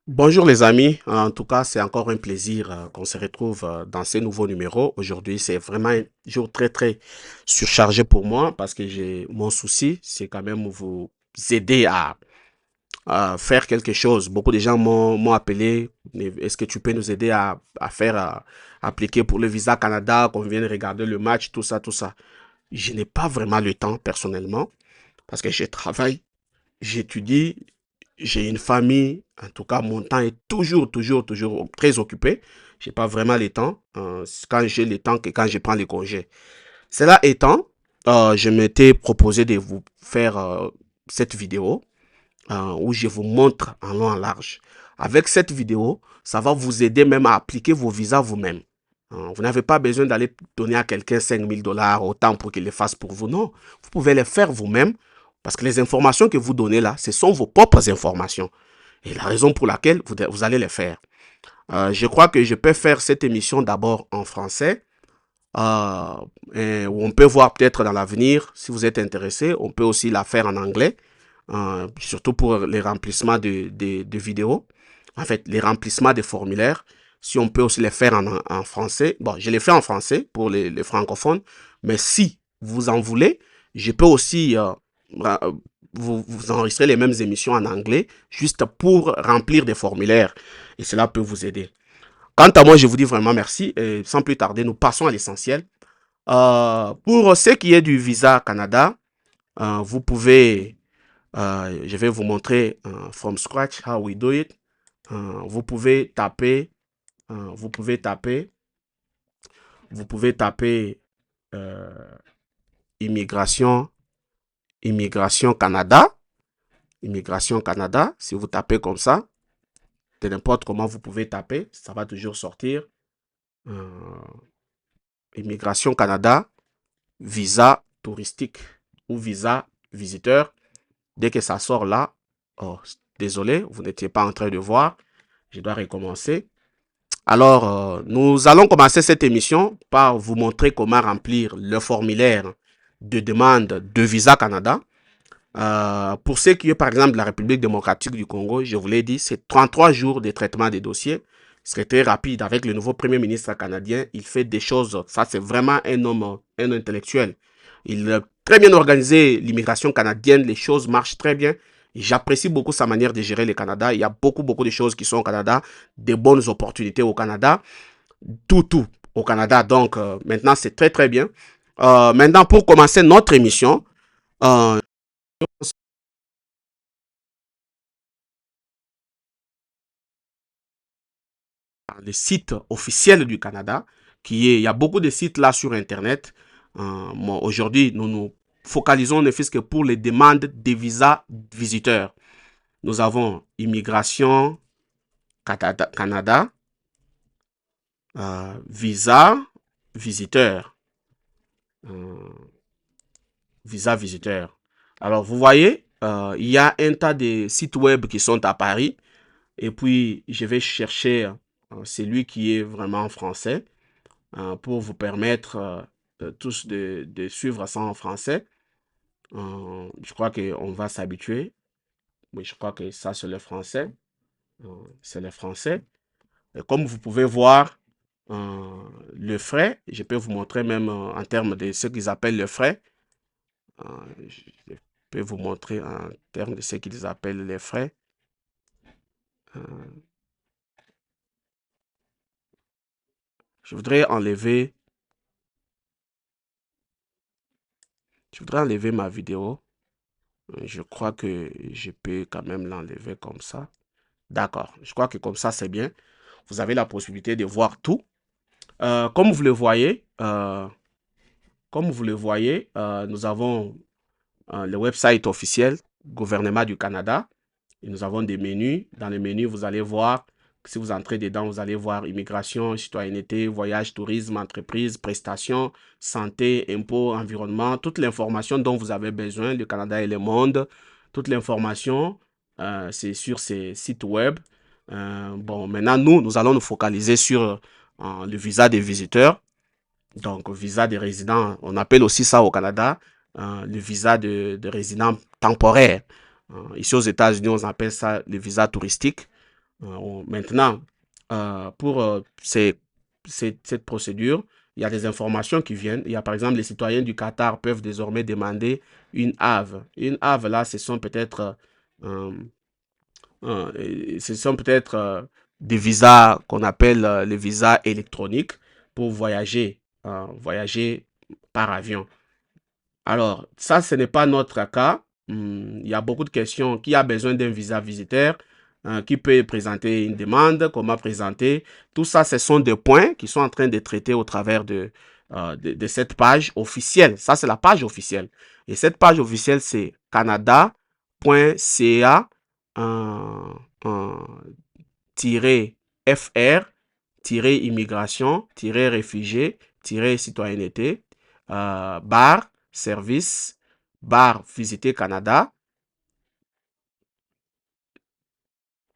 Bonjour les amis, en tout cas c'est encore un plaisir qu'on se retrouve dans ces nouveaux numéros. Aujourd'hui c'est vraiment un jour très surchargé pour moi parce que j'ai mon souci, c'est quand même vous aider à faire quelque chose. Beaucoup de gens m'ont appelé, est-ce que tu peux nous aider à faire appliquer pour le visa Canada, qu'on vienne regarder le match, tout ça, tout ça. Je n'ai pas vraiment le temps personnellement parce que je travaille, j'étudie, j'ai une famille. En tout cas, mon temps est toujours très occupé. J'ai pas vraiment le temps. Quand j'ai le temps que quand je prends les congés. Cela étant, je m'étais proposé de vous faire cette vidéo où je vous montre en long en large. Avec cette vidéo, ça va vous aider même à appliquer vos visas vous-même. Vous n'avez pas besoin d'aller donner à quelqu'un 5 000 $ autant pour qu'il les fasse pour vous. Non, vous pouvez les faire vous-même parce que les informations que vous donnez là, ce sont vos propres informations. Et la raison pour laquelle vous allez les faire. Je crois que je peux faire cette émission d'abord en français. Où on peut voir peut-être dans l'avenir, si vous êtes intéressé, on peut aussi la faire en anglais, surtout pour les remplissements de vidéos. En fait, les remplissements des formulaires, si on peut aussi les faire en français. Bon, je les fais en français pour les francophones, mais si vous en voulez, je peux aussi vous enregistrer les mêmes émissions en anglais, juste pour remplir des formulaires, et cela peut vous aider. Quant à moi, je vous dis vraiment merci, et sans plus tarder, nous passons à l'essentiel. Pour ce qui est du visa Canada, vous pouvez, je vais vous montrer from scratch how we do it. Vous pouvez taper, vous pouvez taper, vous pouvez taper euh, immigration, immigration Canada, immigration Canada. Si vous tapez comme ça, de n'importe comment vous pouvez taper, ça va toujours sortir. Euh, immigration Canada, visa touristique ou visa visiteur. Dès que ça sort là, oh, désolé, vous n'étiez pas en train de voir. Je dois recommencer. Alors, nous allons commencer cette émission par vous montrer comment remplir le formulaire de demande de Visa Canada. Pour ce qui est, par exemple, de la République démocratique du Congo, je vous l'ai dit, c'est 33 jours de traitement des dossiers. Ce serait très rapide avec le nouveau Premier ministre canadien. Il fait des choses, ça c'est vraiment un homme, un intellectuel. Il a très bien organisé l'immigration canadienne, les choses marchent très bien. J'apprécie beaucoup sa manière de gérer le Canada. Il y a beaucoup de choses qui sont au Canada, des bonnes opportunités au Canada, tout au Canada. Donc maintenant, c'est très bien. Maintenant, pour commencer notre émission, euh, le site officiel du Canada, il y a beaucoup de sites là sur Internet. Bon, aujourd'hui, nous nous focalisons ne fût-ce que pour les demandes des visas visiteurs. Nous avons Immigration Canada, visa visiteur, euh, visa visiteur. Alors, vous voyez, il y a un tas de sites web qui sont à Paris. Et puis, je vais chercher celui qui est vraiment en français pour vous permettre tous de suivre ça en français. Je crois qu'on va s'habituer. Oui, je crois que ça, c'est le français. C'est le français. Et comme vous pouvez voir, euh, le frais, je peux vous montrer même en termes de ce qu'ils appellent le frais. Je peux vous montrer en termes de ce qu'ils appellent les frais. Euh, je voudrais enlever, je voudrais enlever ma vidéo. Je crois que je peux quand même l'enlever comme ça. D'accord. Je crois que comme ça, c'est bien. Vous avez la possibilité de voir tout. Comme vous le voyez, nous avons le website officiel gouvernement du Canada. Et nous avons des menus. Dans les menus, vous allez voir, si vous entrez dedans, vous allez voir immigration, citoyenneté, voyage, tourisme, entreprise, prestations, santé, impôts, environnement, toute l'information dont vous avez besoin, le Canada et le monde, toute l'information, c'est sur ces sites web. Bon, maintenant, nous allons nous focaliser sur le visa des visiteurs. Donc, visa des résidents, on appelle aussi ça au Canada, le visa de résident temporaire. Ici aux États-Unis, on appelle ça le visa touristique. Maintenant, pour cette procédure, il y a des informations qui viennent. Il y a par exemple les citoyens du Qatar peuvent désormais demander une AVE. Une AVE, là, ce sont peut-être des visas qu'on appelle les visas électroniques pour voyager par avion. Alors, ça, ce n'est pas notre cas. Il y a beaucoup de questions. Qui a besoin d'un visa visiteur? Qui peut présenter une demande? Comment présenter? Tout ça, ce sont des points qui sont en train de traiter au travers de cette page officielle. Ça, c'est la page officielle. Et cette page officielle, c'est canada.ca fr immigration réfugié citoyenneté bar service bar visiter Canada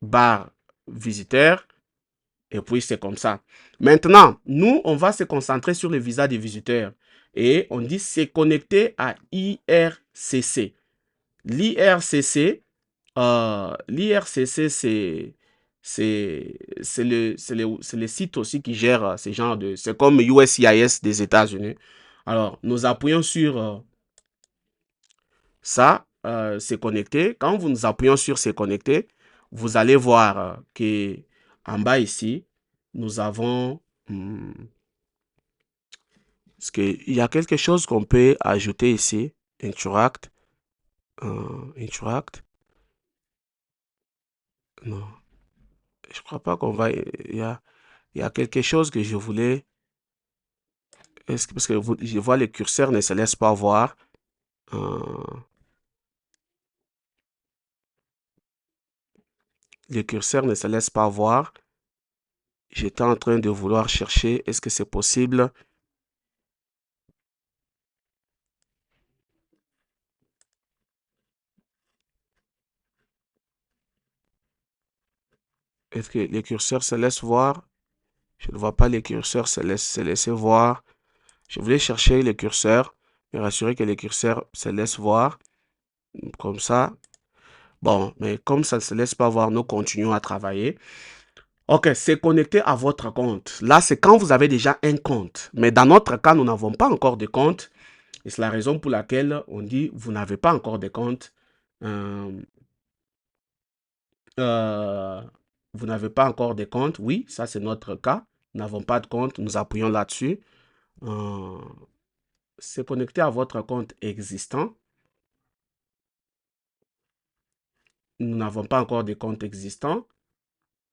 bar visiteur et puis c'est comme ça. Maintenant, nous, on va se concentrer sur le visa des visiteurs et on dit c'est connecté à IRCC. L'IRCC, c'est le site aussi qui gère ces genres de... C'est comme USCIS des États-Unis. Alors, nous appuyons sur ça, c'est connecté. Quand vous nous appuyons sur c'est connecté, vous allez voir que en bas ici, nous avons... parce qu'il y a quelque chose qu'on peut ajouter ici. Interact. Interact. Non. Je crois pas qu'on va... Il y a quelque chose que je voulais... Parce que je vois le curseur ne se laisse pas voir. Le curseur ne se laisse pas voir. J'étais en train de vouloir chercher. Est-ce que c'est possible? Est-ce que les curseurs se laissent voir? Je ne vois pas les curseurs se laisser voir. Je voulais chercher les curseurs, me rassurer que les curseurs se laissent voir. Comme ça. Bon, mais comme ça ne se laisse pas voir, nous continuons à travailler. Ok, c'est connecté à votre compte. Là, c'est quand vous avez déjà un compte. Mais dans notre cas, nous n'avons pas encore de compte. Et c'est la raison pour laquelle on dit, vous n'avez pas encore de compte. Vous n'avez pas encore de compte. Oui, ça c'est notre cas. Nous n'avons pas de compte. Nous appuyons là-dessus. C'est connecté à votre compte existant. Nous n'avons pas encore de compte existant.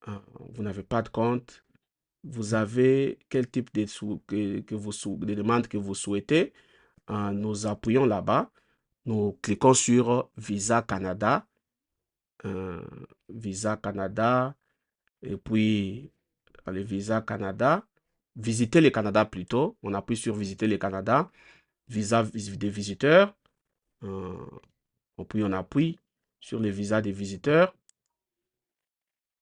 Vous n'avez pas de compte. Vous avez quel type de, de demande que vous souhaitez. Nous appuyons là-bas. Nous cliquons sur Visa Canada. Visa Canada. Et puis, le Visa Canada. Visiter le Canada plutôt. On appuie sur Visiter le Canada. Visa des visiteurs. Puis on appuie sur le visa des visiteurs.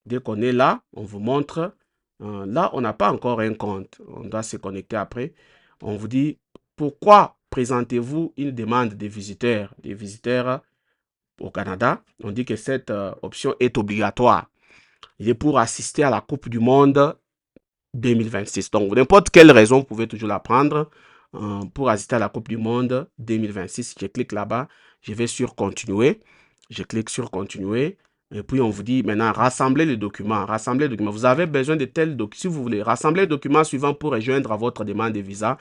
Dès qu'on est là, on vous montre. Là, on n'a pas encore un compte. On doit se connecter après. On vous dit, pourquoi présentez-vous une demande des visiteurs au Canada? On dit que cette option est obligatoire. Il est pour assister à la Coupe du Monde 2026. Donc, n'importe quelle raison, vous pouvez toujours la prendre pour assister à la Coupe du Monde 2026. Je clique là-bas. Je vais sur Continuer. Je clique sur Continuer. Et puis, on vous dit maintenant, rassembler les documents. Rassembler les documents. Vous avez besoin de tels documents. Si vous voulez, rassembler les documents suivants pour rejoindre à votre demande de visa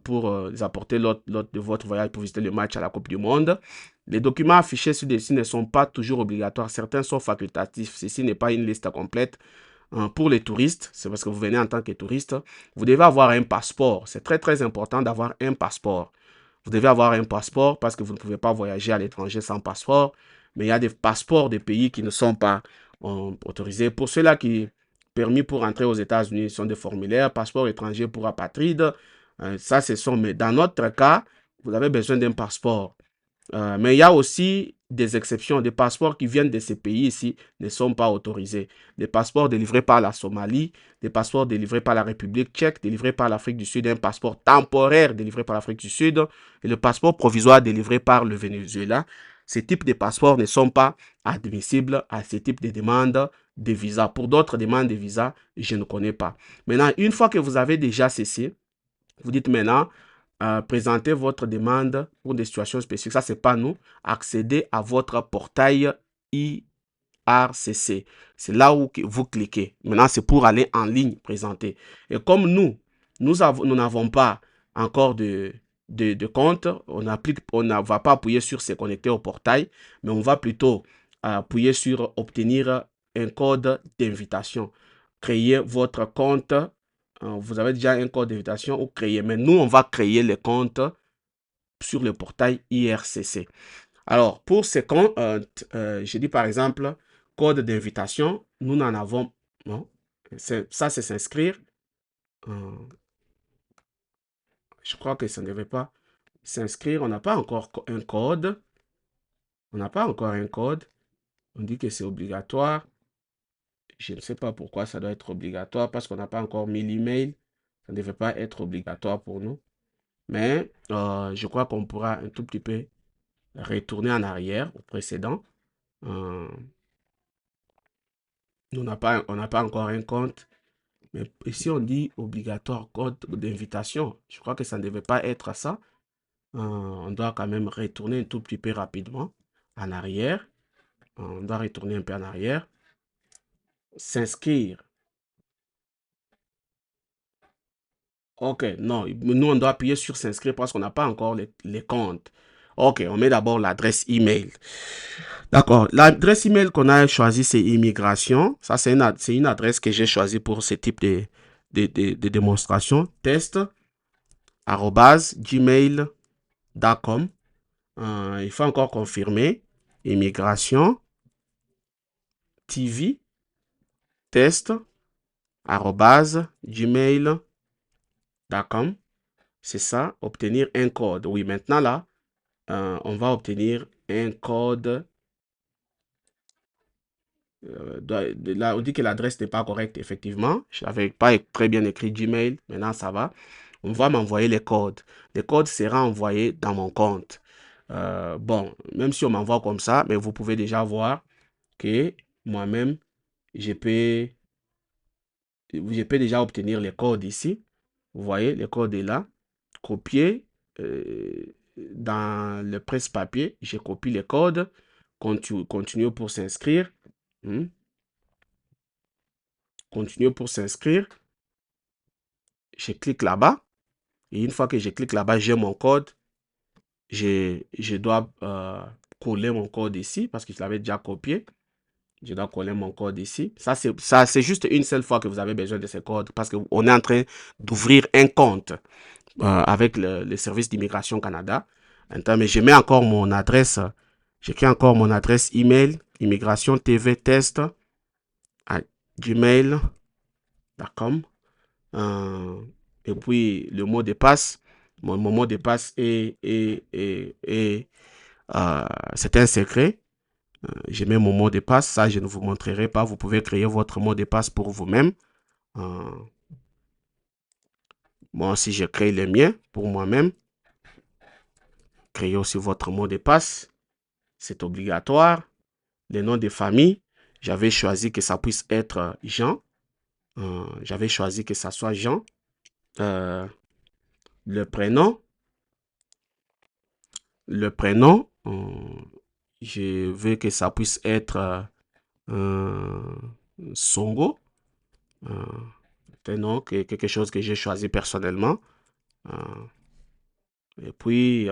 pour apporter l'autre de votre voyage pour visiter le match à la Coupe du Monde. Les documents affichés sur-dessus ne sont pas toujours obligatoires. Certains sont facultatifs. Ceci n'est pas une liste complète. Pour les touristes, c'est parce que vous venez en tant que touriste, vous devez avoir un passeport. C'est très, très important d'avoir un passeport. Vous devez avoir un passeport parce que vous ne pouvez pas voyager à l'étranger sans passeport. Mais il y a des passeports des pays qui ne sont pas autorisés. Pour ceux-là qui permis pour entrer aux États-Unis sont des formulaires, passeport étranger pour apatrides. Ça, ce sont, mais dans notre cas, vous avez besoin d'un passeport. Mais il y a aussi des exceptions. Des passeports qui viennent de ces pays ici ne sont pas autorisés. Des passeports délivrés par la Somalie, des passeports délivrés par la République tchèque, délivrés par l'Afrique du Sud, un passeport temporaire délivré par l'Afrique du Sud et le passeport provisoire délivré par le Venezuela. Ces types de passeports ne sont pas admissibles à ce type de demande de visa. Pour d'autres demandes de visa, je ne connais pas. Maintenant, une fois que vous avez déjà ceci, vous dites maintenant, présentez votre demande pour des situations spécifiques. Ça, c'est pas nous. Accédez à votre portail IRCC. C'est là où vous cliquez. Maintenant, c'est pour aller en ligne présenter. Et comme nous n'avons pas encore de compte, on ne va pas appuyer sur se connecter au portail, mais on va plutôt appuyer sur obtenir un code d'invitation. Créer votre compte. Vous avez déjà un code d'invitation ou créer. Mais nous, on va créer les comptes sur le portail IRCC. Alors, pour ces comptes, je dis par exemple, code d'invitation, nous n'en avons, non, ça c'est s'inscrire. Je crois que ça ne devait pas s'inscrire. On n'a pas encore un code. On n'a pas encore un code. On dit que c'est obligatoire. Je ne sais pas pourquoi ça doit être obligatoire parce qu'on n'a pas encore mis l'email. Ça ne devait pas être obligatoire pour nous. Mais je crois qu'on pourra un tout petit peu retourner en arrière au précédent. On n'a pas encore un compte. Mais ici, on dit obligatoire code d'invitation. Je crois que ça ne devait pas être ça. On doit quand même retourner un tout petit peu rapidement en arrière. On doit retourner un peu en arrière. S'inscrire. Ok, non, nous on doit appuyer sur s'inscrire parce qu'on n'a pas encore les comptes. Ok, on met d'abord l'adresse email. D'accord, l'adresse email qu'on a choisie c'est immigration. Ça c'est une adresse que j'ai choisie pour ce type de démonstration. Test @gmail.com. Il faut encore confirmer. Immigration TV test @gmail.com. C'est ça, obtenir un code. Oui, maintenant là, on va obtenir un code. Là, on dit que l'adresse n'est pas correcte, effectivement. Je n'avais pas très bien écrit Gmail. Maintenant, ça va. On va m'envoyer les codes. Les codes seront envoyés dans mon compte. Bon, même si on m'envoie comme ça, mais vous pouvez déjà voir que moi-même, je peux déjà obtenir les codes ici. Vous voyez, le code est là. Copier dans le presse-papier. Je copie les codes. Continue pour s'inscrire. Continuer pour s'inscrire. Je clique là-bas. Et une fois que je clique là-bas, j'ai mon code. Je dois coller mon code ici parce que je l'avais déjà copié. Je dois coller mon code ici. Ça, c'est juste une seule fois que vous avez besoin de ce code parce qu'on est en train d'ouvrir un compte avec le service d'immigration Canada. Mais je mets encore mon adresse. J'écris encore mon adresse email immigration tv test à gmail.com. Et puis le mot de passe. Mon mot de passe c'est un secret. Je mets mon mot de passe. Ça, je ne vous montrerai pas. Vous pouvez créer votre mot de passe pour vous-même. Moi aussi, je crée le mien pour moi-même. Créez aussi votre mot de passe. C'est obligatoire. Les noms de famille. J'avais choisi que ça puisse être Jean. J'avais choisi que ça soit Jean. Le prénom. Je veux que ça puisse être Songo. C'est un nom, quelque chose que j'ai choisi personnellement. Et puis,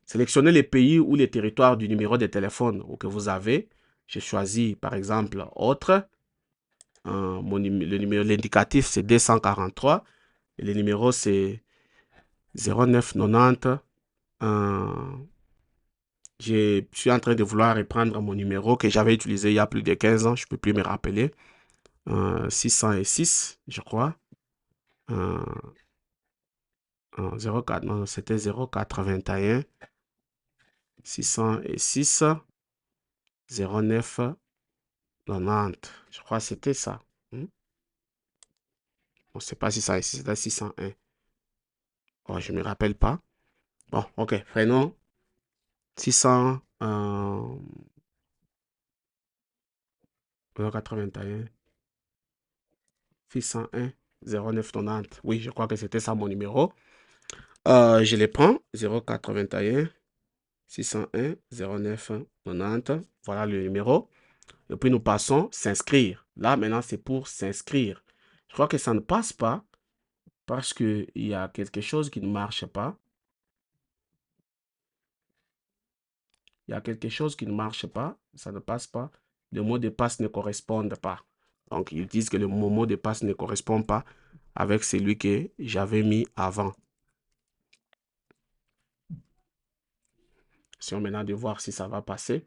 sélectionnez les pays ou les territoires du numéro de téléphone que vous avez. J'ai choisi, par exemple, autre. L'indicatif, c'est 243. Et le numéro, c'est 0990. Je suis en train de vouloir reprendre mon numéro que j'avais utilisé il y a plus de 15 ans. Je ne peux plus me rappeler. 606, je crois. 04, non, c'était 0421 606 09 90. Je crois que c'était ça. On ne sait pas si ça c'était 601. Oh, je ne me rappelle pas. Bon, ok. Prénom. 600, 81, 601, 0990. Oui, je crois que c'était ça mon numéro. Je les prends. 081, 601, 0990. Voilà le numéro. Et puis nous passons s'inscrire. Là, maintenant, c'est pour s'inscrire. Je crois que ça ne passe pas parce qu'il y a quelque chose qui ne marche pas. Il y a quelque chose qui ne marche pas. Ça ne passe pas. Le mot de passe ne correspond pas. Donc, ils disent que le mot de passe ne correspond pas avec celui que j'avais mis avant. Essayons maintenant de voir si ça va passer.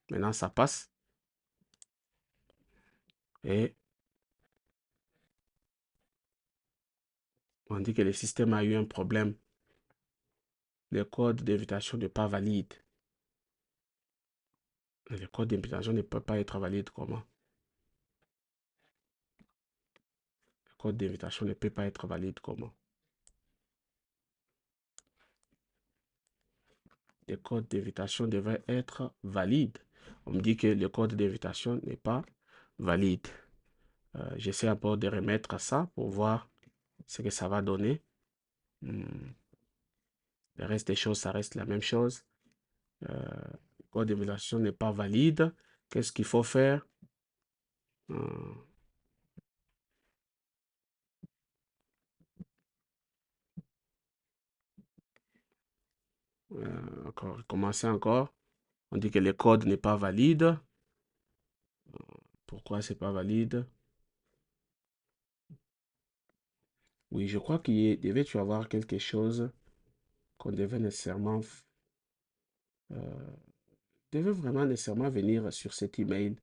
Maintenant, ça passe. Et on dit que le système a eu un problème. Le code d'invitation n'est pas valide. Le code d'invitation ne peut pas être valide comment? Le code d'invitation ne peut pas être valide comment? Le code d'invitation devrait être valide. On me dit que le code d'invitation n'est pas valide. J'essaie d'abord de remettre ça pour voir ce que ça va donner. Le reste des choses, ça reste la même chose. Le code d'invitation n'est pas valide. Qu'est-ce qu'il faut faire? Encore, commencer encore. On dit que le code n'est pas valide. Pourquoi c'est pas valide? Oui, je crois qu'il devait y avoir quelque chose qu'on devait nécessairement, devait vraiment nécessairement venir sur cet email.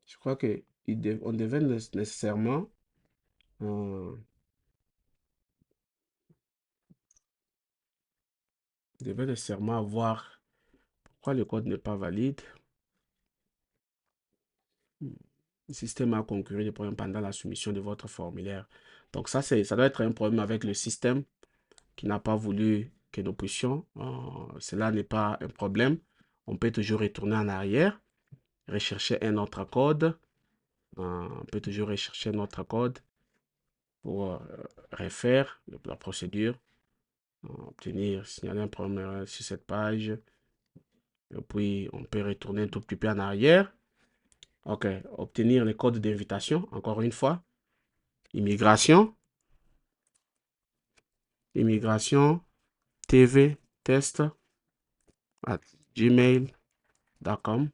Je crois que on devait nécessairement, devait nécessairement avoir pourquoi le code n'est pas valide. Le système a conclu des problèmes pendant la soumission de votre formulaire. Donc ça doit être un problème avec le système qui n'a pas voulu que nous puissions. Cela n'est pas un problème. On peut toujours retourner en arrière, rechercher un autre code. On peut toujours rechercher un autre code pour refaire la procédure, obtenir, signaler un problème sur cette page. Et puis, on peut retourner un tout petit peu en arrière. OK. Obtenir les codes d'invitation, encore une fois. Immigration. Immigration. TV test at gmail.com.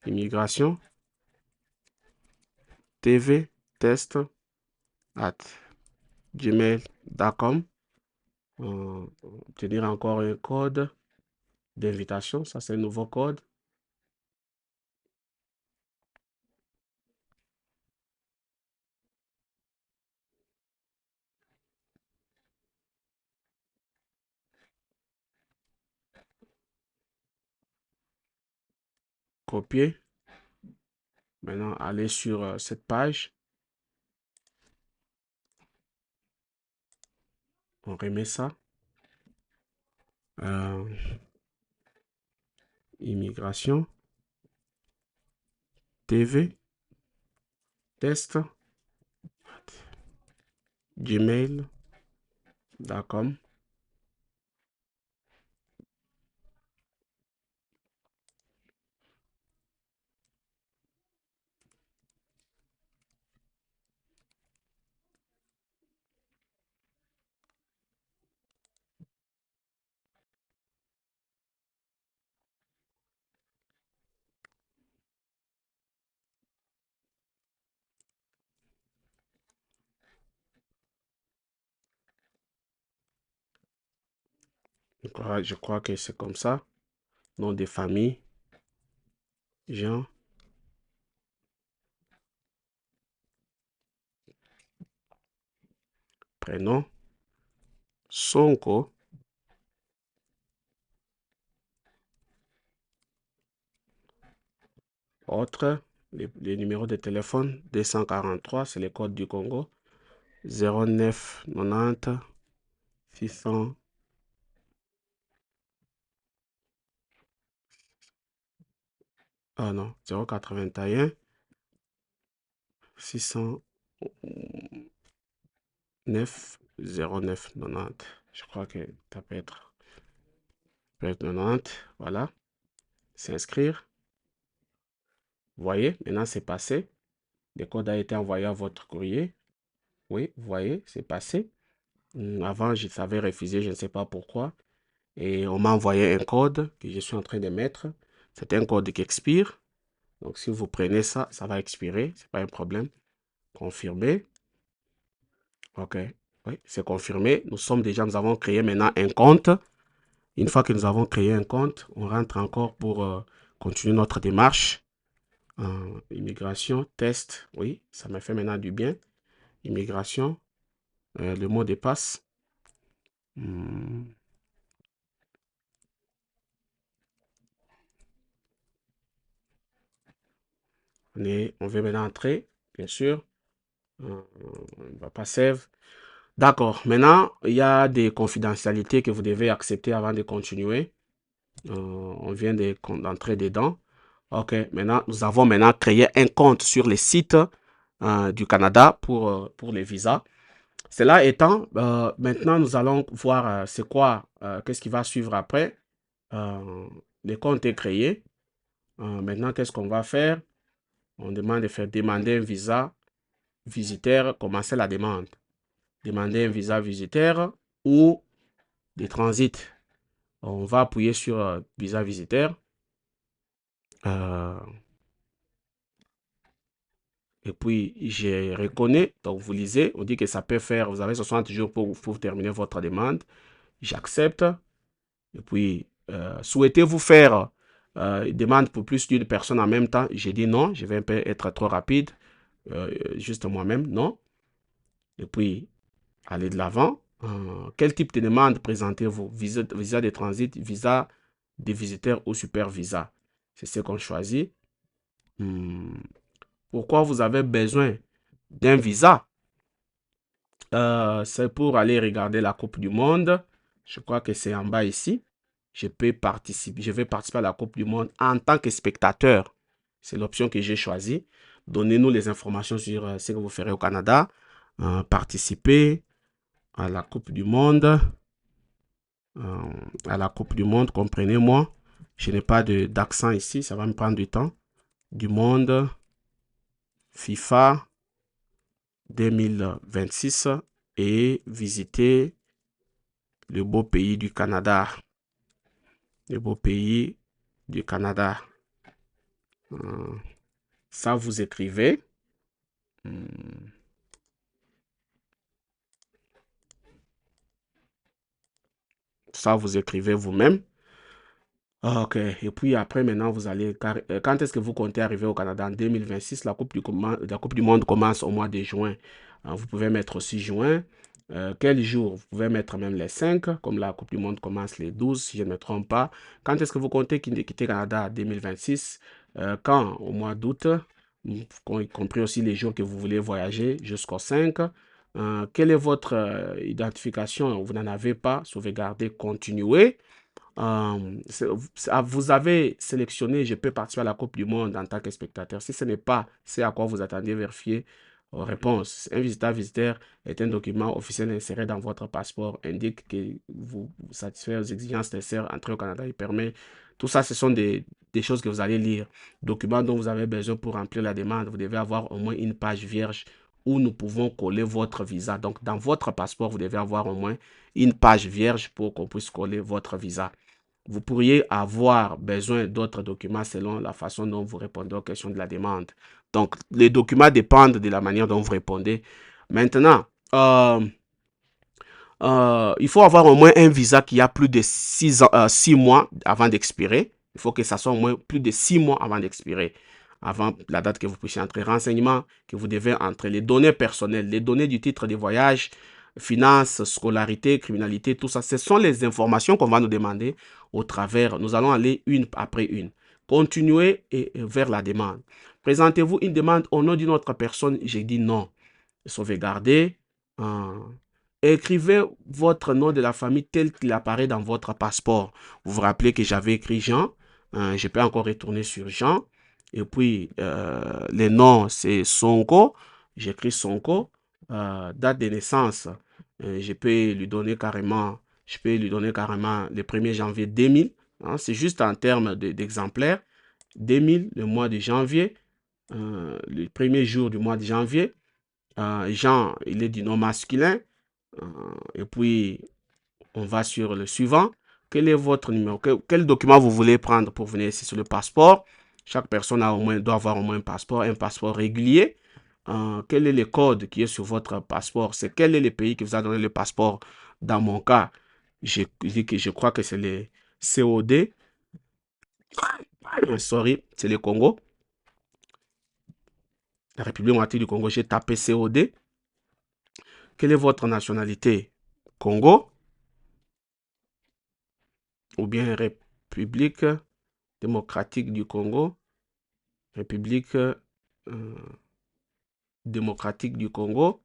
Immigration. TV test at gmail.com. Obtenir encore un code d'invitation. Ça, c'est un nouveau code. Copier. Maintenant, aller sur cette page. On remet ça. Immigration. TV. Test. Gmail.com. Je crois que c'est comme ça. Nom de famille. Jean. Prénom. Sonko. autres, les numéros de téléphone 243, c'est le code du Congo. 09 90 600. Ah non, 081 609 09 90. Je crois que ça peut être 90. Voilà. S'inscrire. Vous voyez, maintenant c'est passé. Le code a été envoyé à votre courrier. Oui, vous voyez, c'est passé. Avant, je savais refuser, je ne sais pas pourquoi. Et on m'a envoyé un code que je suis en train de mettre. C'est un code qui expire. Donc, si vous prenez ça, ça va expirer. Ce n'est pas un problème. Confirmer. OK. Oui, c'est confirmé. Nous avons créé maintenant un compte. Une fois que nous avons créé un compte, on rentre encore pour continuer notre démarche. Immigration, test. Oui, ça me fait maintenant du bien. Immigration. Le mot de passe. On veut maintenant entrer, bien sûr. On ne va pas save. D'accord. Maintenant, il y a des confidentialités que vous devez accepter avant de continuer. On vient d'entrer dedans. OK. Maintenant, nous avons maintenant créé un compte sur les sites du Canada pour les visas. Cela étant, maintenant, nous allons voir c'est quoi, qu'est-ce qui va suivre après. Le compte est créé. Maintenant, qu'est-ce qu'on va faire? On demande de faire demander un visa visiteur, commencer la demande. Demander un visa visiteur ou de transit. On va appuyer sur visa visiteur. Et puis, je reconnais. Donc, vous lisez. On dit que ça peut faire, vous avez 60 jours pour terminer votre demande. J'accepte. Et puis, souhaitez-vous faire une demande pour plus d'une personne en même temps? J'ai dit non. Je vais un peu être trop rapide. Juste moi-même, non. Et puis, aller de l'avant. Quel type de demande présentez-vous? Visa de transit, visa de visiteur ou super visa? C'est ce qu'on choisit. Pourquoi vous avez besoin d'un visa? C'est pour aller regarder la Coupe du Monde. Je crois que c'est en bas ici. Je vais participer à la Coupe du Monde en tant que spectateur. C'est l'option que j'ai choisie. Donnez-nous les informations sur ce que vous ferez au Canada. Participer à la Coupe du Monde. Comprenez-moi. Je n'ai pas d'accent ici, ça va me prendre du temps. Du monde, FIFA 2026 et visiter le beau pays du Canada. Le beau pays du Canada. Ça, vous écrivez. Ça, vous écrivez vous-même. OK. Et puis après, maintenant, vous allez... Quand est-ce que vous comptez arriver au Canada? En 2026, la Coupe du Monde commence au mois de juin. Vous pouvez mettre aussi juin. Quel jour? Vous pouvez mettre même les 5, comme la Coupe du Monde commence les 12, si je ne me trompe pas. Quand est-ce que vous comptez quitter Canada? En 2026. Quand? Au mois d'août, y compris aussi les jours que vous voulez voyager jusqu'au 5. Quelle est votre identification? Vous n'en avez pas. Sauvegardez, continuez. Vous avez sélectionné, je peux participer à la Coupe du Monde en tant que spectateur. Si ce n'est pas ce à quoi vous attendiez, vérifier réponse. Un visiteur est un document officiel inséré dans votre passeport, indique que vous satisfaites aux exigences nécessaires entrer au Canada. Il permet, tout ça, ce sont des choses que vous allez lire. Documents dont vous avez besoin pour remplir la demande. Vous devez avoir au moins une page vierge où nous pouvons coller votre visa. Donc, dans votre passeport, vous devez avoir au moins une page vierge pour qu'on puisse coller votre visa. Vous pourriez avoir besoin d'autres documents selon la façon dont vous répondez aux questions de la demande. Donc, les documents dépendent de la manière dont vous répondez. Maintenant, il faut avoir au moins un visa qui a plus de 6 mois avant d'expirer. Il faut que ça soit au moins plus de 6 mois avant d'expirer, avant la date que vous puissiez entrer. Renseignements que vous devez entrer, les données personnelles, les données du titre de voyage, finances, scolarité, criminalité, tout ça. Ce sont les informations qu'on va nous demander au travers. Nous allons aller une après une. Continuez et vers la demande. Présentez-vous une demande au nom d'une autre personne. J'ai dit non. Sauvegardez. Écrivez votre nom de la famille tel qu'il apparaît dans votre passeport. Vous vous rappelez que j'avais écrit Jean. Je peux encore retourner sur Jean. Et puis, les noms, c'est Sonko. J'écris Sonko. Date de naissance, je peux lui donner carrément le 1er janvier 2000. C'est juste en termes d'exemplaires. 2000, le mois de janvier. Le premier jour du mois de janvier. Jean, il est du nom masculin. Et puis, on va sur le suivant. Quel est votre numéro? Quel document vous voulez prendre pour venir ici sur le passeport? Chaque personne doit avoir au moins un passeport régulier. Quel est le code qui est sur votre passeport? C'est quel est le pays qui vous a donné le passeport? Dans mon cas, je crois que c'est le COD. Sorry, c'est le Congo. La République démocratique du Congo, j'ai tapé COD. Quelle est votre nationalité? Congo? Ou bien République démocratique du Congo? République démocratique du Congo.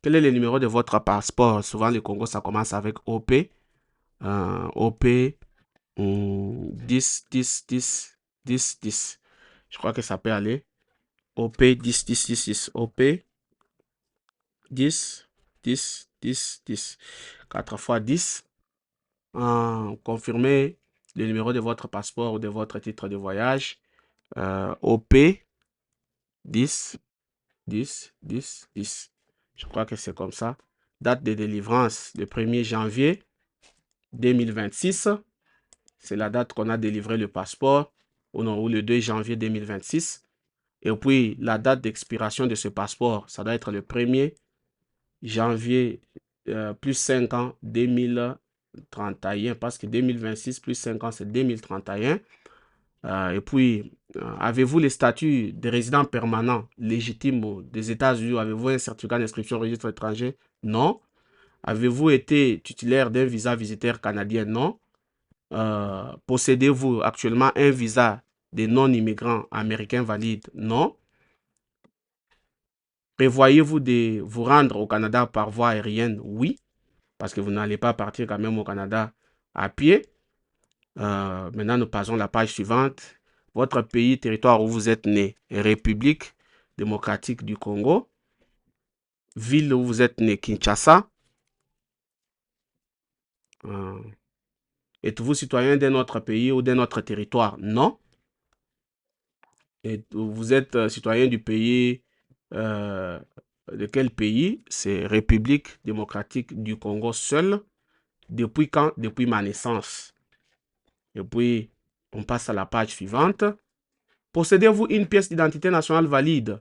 Quel est le numéro de votre passeport? Souvent, le Congo, ça commence avec OP. OP 10, 10, 10, 10, 10. Je crois que ça peut aller. OP 10, 10, 10, 10. OP 10, 10, 10, 10. 4 fois 10. Confirmez le numéro de votre passeport ou de votre titre de voyage. OP 10, 10, 10, 10. Je crois que c'est comme ça. Date de délivrance, le 1er janvier 2026. C'est la date qu'on a délivré le passeport, ou le 2 janvier 2026. Et puis, la date d'expiration de ce passeport, ça doit être le 1er janvier plus 5 ans 2031, parce que 2026 plus 5 ans, c'est 2031. Et puis, avez-vous les statuts de résident permanent légitime des États-Unis? Avez-vous un certificat d'inscription au registre étranger? Non. Avez-vous été titulaire d'un visa visiteur canadien? Non. Possédez-vous actuellement un visa de non-immigrants américains valide? Non. Prévoyez-vous de vous rendre au Canada par voie aérienne? Oui. Parce que vous n'allez pas partir quand même au Canada à pied. Maintenant, nous passons à la page suivante. Votre pays, territoire où vous êtes né, République démocratique du Congo. Ville où vous êtes né, Kinshasa. Êtes-vous citoyen d'un autre pays ou d'un autre territoire? Non. Et vous êtes citoyen du pays. De quel pays? C'est République démocratique du Congo seul. Depuis quand? Depuis ma naissance. Et puis, on passe à la page suivante. Possédez-vous une pièce d'identité nationale valide?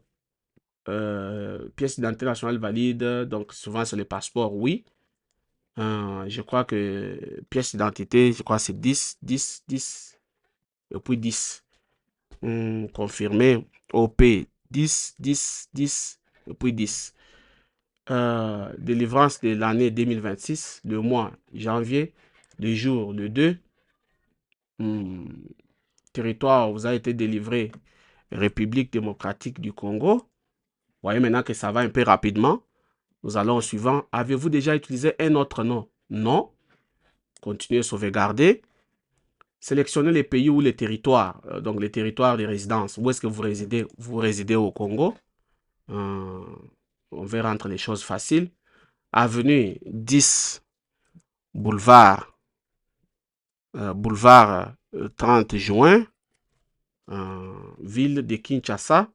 Pièce d'identité nationale valide, donc souvent sur les passeports, oui. Je crois que pièce d'identité, je crois que c'est 10, 10, 10, et puis 10. Confirmé, OP 10, 10, 10, et puis 10. Délivrance de l'année 2026, le mois janvier, le jour le 2. Territoire vous a été délivré, République démocratique du Congo. Vous voyez maintenant que ça va un peu rapidement. Nous allons au suivant. Avez-vous déjà utilisé un autre nom? Non. Continuez à sauvegarder. Sélectionnez les pays ou les territoires, donc les territoires de résidence. Où est-ce que vous résidez? Vous résidez au Congo. On va rendre les choses faciles. Avenue 10, boulevard 30 juin, ville de Kinshasa.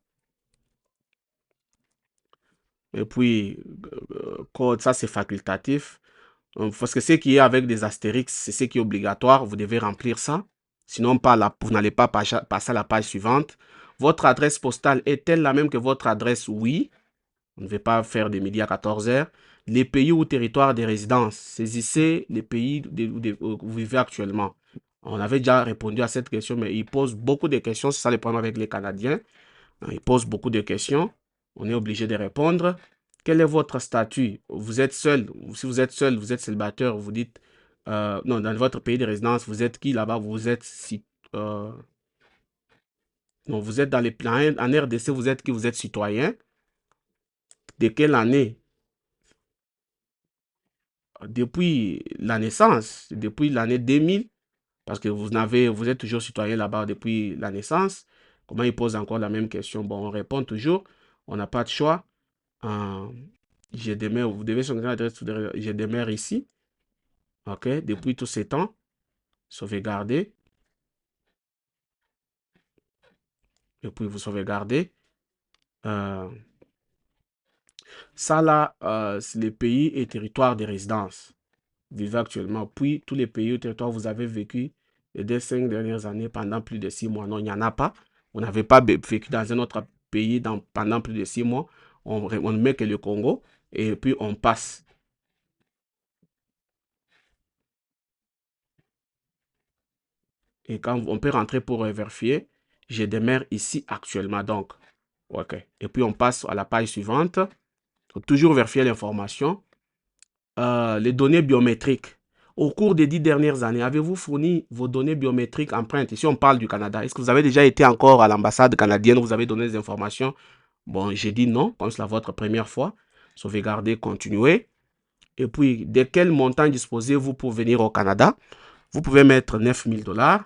Et puis, code, ça c'est facultatif. Parce que ce qui est avec des astérix, c'est ce qui est obligatoire. Vous devez remplir ça. Sinon, vous n'allez pas passer à la page suivante. Votre adresse postale est-elle la même que votre adresse? Oui. On ne veut pas faire de midi à 14 heures. Les pays ou territoires de résidence. Saisissez les pays où vous vivez actuellement. On avait déjà répondu à cette question, mais il pose beaucoup de questions. C'est ça le problème avec les Canadiens. Il pose beaucoup de questions. On est obligé de répondre. Quel est votre statut? Vous êtes seul. Si vous êtes seul, vous êtes célibataire, vous dites... non, dans votre pays de résidence, vous êtes qui là-bas? Vous êtes Donc, vous êtes dans les plans en RDC, vous êtes qui? Vous êtes citoyen. De quelle année? Depuis la naissance, depuis l'année 2000, parce que vous êtes toujours citoyen là-bas depuis la naissance. Comment ils posent encore la même question? Bon, on répond toujours. On n'a pas de choix. Euh, je demeure, vous devez changer l'adresse. Je demeure ici. OK? Depuis tous ces temps. Sauvegarder. Et puis vous sauvegardez. Euh, Ça là, c'est les pays et territoires de résidence. Vivez actuellement. Puis tous les pays et territoires où vous avez vécu les 5 dernières années pendant plus de 6 mois. Non, il n'y en a pas. Vous n'avez pas vécu dans un autre pays pendant plus de 6 mois. On ne met que le Congo et puis on passe. Et quand on peut rentrer pour vérifier, je demeure ici actuellement. Donc, OK. Et puis on passe à la page suivante. Il faut toujours vérifier l'information. Les données biométriques. Au cours des 10 dernières années, avez-vous fourni vos données biométriques empreintes? Ici, on parle du Canada. Est-ce que vous avez déjà été encore à l'ambassade canadienne? Vous avez donné des informations? Bon, j'ai dit non, comme c'est la votre première fois. Sauvegarder, continuer. Et puis, de quel montant disposez-vous pour venir au Canada? Vous pouvez mettre 9 000 $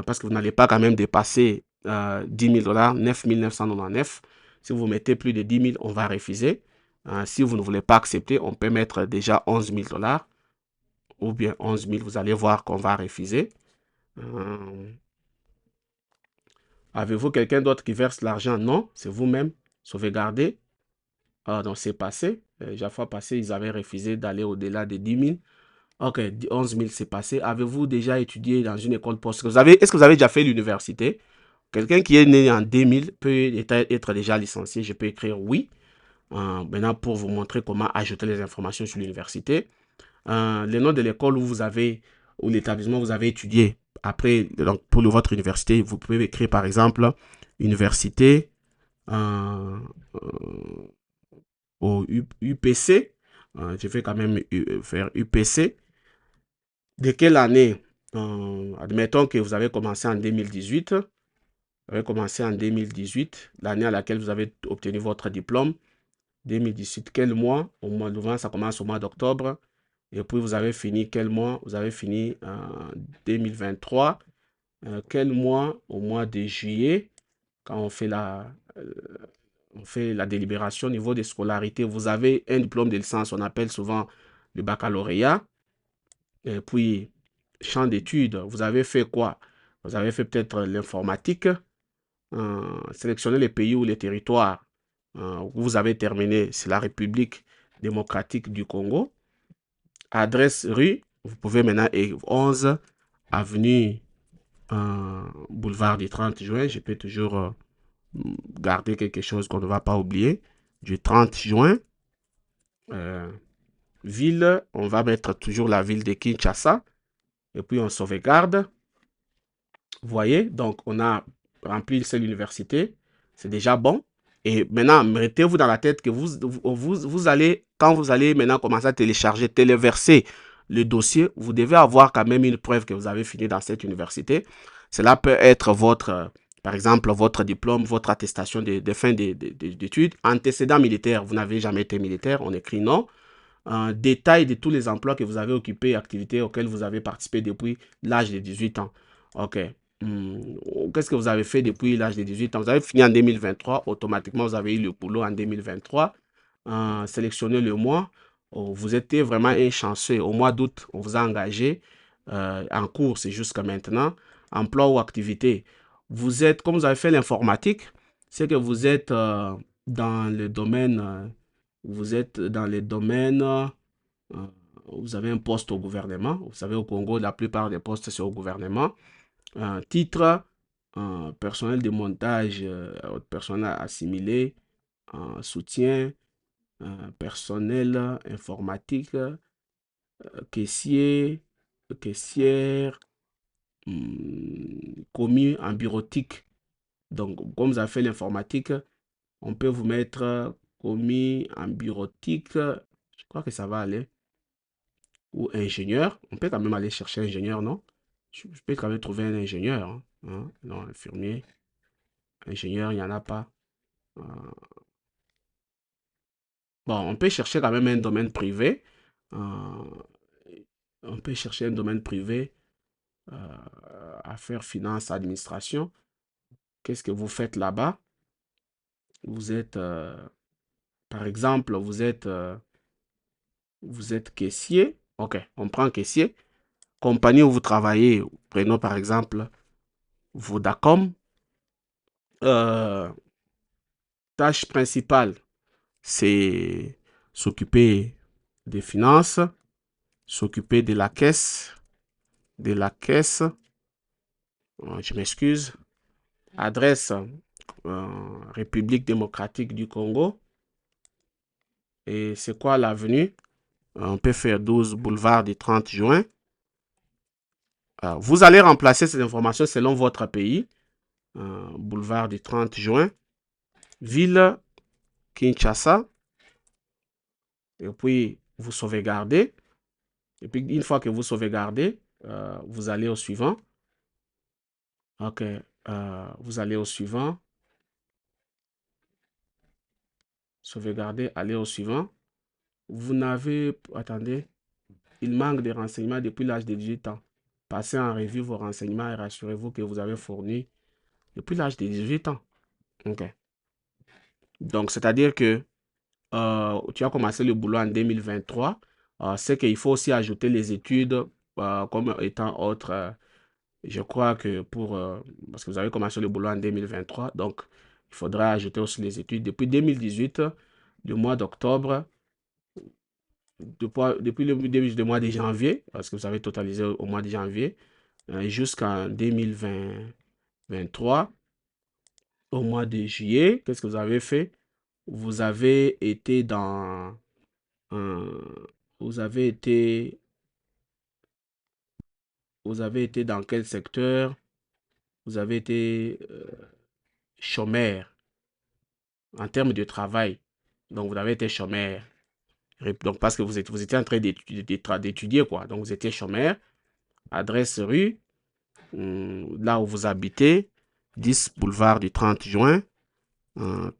parce que vous n'allez pas quand même dépasser 10 000 $, 9 999. Si vous mettez plus de 10 000, on va refuser. Si vous ne voulez pas accepter, on peut mettre déjà 11 000 $ ou bien 11 000. Vous allez voir qu'on va refuser. Avez-vous quelqu'un d'autre qui verse l'argent? Non, c'est vous-même. Sauvegardez. Donc c'est passé. La fois passée, ils avaient refusé d'aller au-delà de 10 000. Ok, 11 000 c'est passé. Avez-vous déjà étudié dans une école post? Est-ce que vous avez déjà fait l'université? Quelqu'un qui est né en 2000 peut être déjà licencié. Je peux écrire oui. Maintenant, pour vous montrer comment ajouter les informations sur l'université. Le nom de l'école où vous avez, ou l'établissement où vous avez étudié. Après, donc pour votre université, vous pouvez écrire par exemple université au UPC. Je vais quand même faire UPC. De quelle année? Admettons que vous avez commencé en 2018. Vous avez commencé en 2018, l'année à laquelle vous avez obtenu votre diplôme. 2018, quel mois? Au mois de novembre, ça commence au mois d'octobre. Et puis vous avez fini quel mois? Vous avez fini en 2023. Quel mois? Au mois de juillet, quand on fait la délibération au niveau des scolarités. Vous avez un diplôme de licence, on appelle souvent le baccalauréat. Et puis, champ d'études, vous avez fait quoi? Vous avez fait peut-être l'informatique. Sélectionnez les pays ou les territoires où vous avez terminé. C'est la République démocratique du Congo. Adresse rue, vous pouvez maintenant 11 avenue boulevard du 30 juin. Je peux toujours garder quelque chose qu'on ne va pas oublier. Du 30 juin. Ville, on va mettre toujours la ville de Kinshasa. Et puis on sauvegarde. Vous voyez, donc on a rempli seule université. C'est déjà bon. Et maintenant, mettez-vous dans la tête que vous allez, quand vous allez maintenant commencer à télécharger, téléverser le dossier, vous devez avoir quand même une preuve que vous avez fini dans cette université. Cela peut être par exemple, votre diplôme, votre attestation de fin d'études, antécédent militaire. Vous n'avez jamais été militaire, on écrit non. Un détail de tous les emplois que vous avez occupés, activités auxquelles vous avez participé depuis l'âge de 18 ans. OK. Qu'est-ce que vous avez fait depuis l'âge de 18 ans? Vous avez fini en 2023, automatiquement, vous avez eu le boulot en 2023. Sélectionnez le mois. Oh, vous étiez vraiment un chanceux. Au mois d'août, on vous a engagé en cours, c'est jusqu'à maintenant. Emploi ou activité. Vous êtes, comme vous avez fait l'informatique, c'est que vous êtes dans le domaine, vous êtes dans les domaines, vous avez un poste au gouvernement. Vous savez, au Congo, la plupart des postes, c'est au gouvernement. Titre, personnel de montage, personnel assimilé, soutien, personnel informatique, caissier, caissière, commis en bureautique. Donc, comme vous avez fait l'informatique, on peut vous mettre commis en bureautique. Je crois que ça va aller. Ou ingénieur. On peut quand même aller chercher ingénieur, non? Je peux quand même trouver un ingénieur. Hein, non, infirmier. Ingénieur, il n'y en a pas. Euh, bon, on peut chercher quand même un domaine privé. Euh, on peut chercher un domaine privé à faire finance, administration. Qu'est-ce que vous faites là-bas? Vous êtes, par exemple, vous êtes caissier. OK, on prend caissier. Compagnie où vous travaillez, prenons par exemple Vodacom. Euh, Tâche principale, c'est s'occuper des finances, s'occuper de la caisse, je m'excuse, adresse République démocratique du Congo. Et c'est quoi l'avenue? On peut faire 12 boulevard du 30 juin. Vous allez remplacer ces informations selon votre pays. Boulevard du 30 juin. Ville Kinshasa. Et puis, vous sauvegardez. Et puis, une fois que vous sauvegardez, vous allez au suivant. OK. Vous allez au suivant. Sauvegarder, allez au suivant. Vous n'avez... Attendez. Il manque des renseignements depuis l'âge de 18 ans. Passez en revue vos renseignements et rassurez-vous que vous avez fourni depuis l'âge de 18 ans. OK. Donc, c'est-à-dire que tu as commencé le boulot en 2023. C'est qu'il faut aussi ajouter les études comme étant autre. Je crois que parce que vous avez commencé le boulot en 2023, donc il faudra ajouter aussi les études. Depuis 2018, le mois d'octobre, depuis le début du mois de janvier, parce que vous avez totalisé au mois de janvier, jusqu'en 2023, au mois de juillet, qu'est-ce que vous avez fait? Vous avez été dans... euh, vous avez été, vous avez été dans quel secteur? Vous avez été chômeur en termes de travail. Donc, vous avez été chômeur. Donc, parce que vous étiez en train d'étudier, quoi. Donc, vous étiez chômeur. Adresse rue, là où vous habitez, 10 boulevard du 30 juin.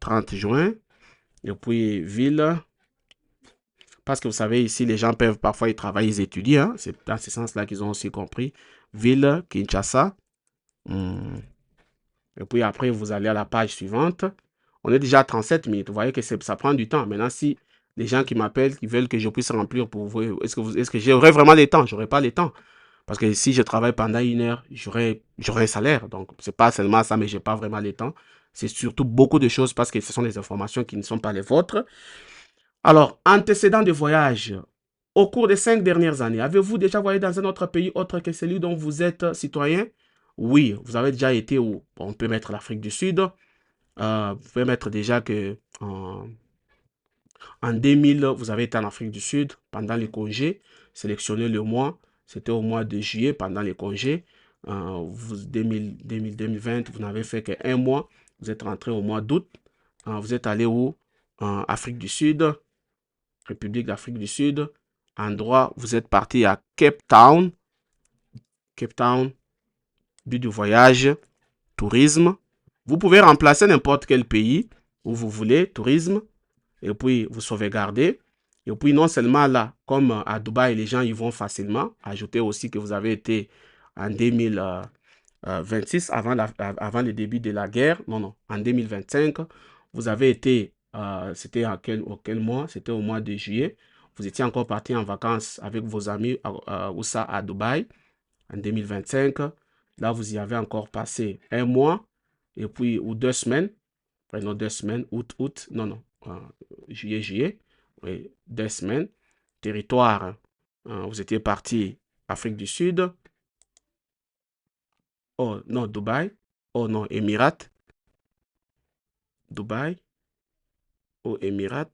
30 juin. Et puis, ville. Parce que vous savez, ici, les gens peuvent parfois y travailler, ils étudient. Hein. C'est dans ce sens-là qu'ils ont aussi compris. Ville, Kinshasa. Et puis après, vous allez à la page suivante. On est déjà à 37 minutes. Vous voyez que ça prend du temps. Maintenant, si les gens qui m'appellent, qui veulent que je puisse remplir pour vous, est-ce que j'aurai vraiment le temps? Je n'aurai pas le temps. Parce que si je travaille pendant une heure, j'aurai un salaire. Donc, ce n'est pas seulement ça, mais je n'ai pas vraiment le temps. C'est surtout beaucoup de choses parce que ce sont des informations qui ne sont pas les vôtres. Alors, antécédents de voyage. Au cours des 5 dernières années, avez-vous déjà voyagé dans un autre pays autre que celui dont vous êtes citoyen? Oui, vous avez déjà été où? On peut mettre l'Afrique du Sud. Vous pouvez mettre déjà que en 2000, vous avez été en Afrique du Sud pendant les congés. Sélectionnez le mois. C'était au mois de juillet pendant les congés. 2020, vous n'avez fait qu'un mois. Vous êtes rentré au mois d'août. Vous êtes allé où? En Afrique du Sud, République d'Afrique du Sud. Endroit, vous êtes parti à Cape Town. Cape Town, but du voyage, tourisme. Vous pouvez remplacer n'importe quel pays où vous voulez, tourisme. Et puis vous sauvegardez. Et puis non seulement là, comme à Dubaï, les gens y vont facilement. Ajoutez aussi que vous avez été en 2026, avant le début de la guerre. Non, non, en 2025, vous avez été, c'était auquel mois? C'était au mois de juillet. Vous étiez encore parti en vacances avec vos amis à Dubaï en 2025. Là, vous y avez encore passé un mois et puis ou 2 semaines. Prenons 2 semaines, août, non, non, juillet, oui, 2 semaines. Territoire, vous étiez parti Afrique du Sud, oh non, Dubaï, oh non, Émirats, Dubaï, oh Émirats,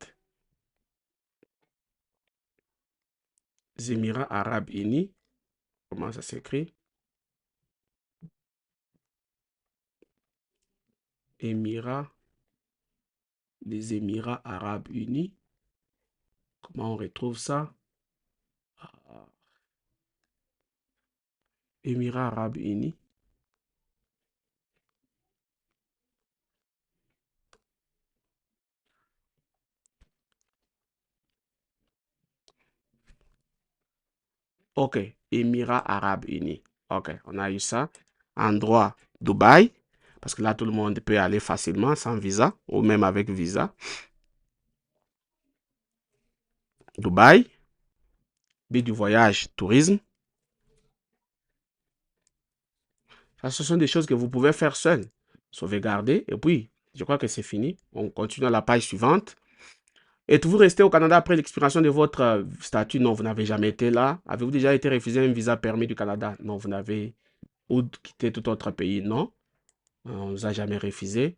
Émirats Arabes Unis, comment ça s'écrit? Émirats, les Émirats Arabes Unis, comment on retrouve ça? Émirats Arabes Unis, Ok, Émirats Arabes Unis. Ok, on a eu ça. Endroit, Dubaï. Parce que là, tout le monde peut aller facilement sans visa ou même avec visa. Dubaï. But du voyage, tourisme. Ça, ce sont des choses que vous pouvez faire seul. Sauvegarder. Et puis, je crois que c'est fini. On continue à la page suivante. Êtes-vous resté au Canada après l'expiration de votre statut? Non, vous n'avez jamais été là. Avez-vous déjà été refusé un visa permis du Canada? Non, vous n'avez ou quitté tout autre pays? Non, on ne vous a jamais refusé.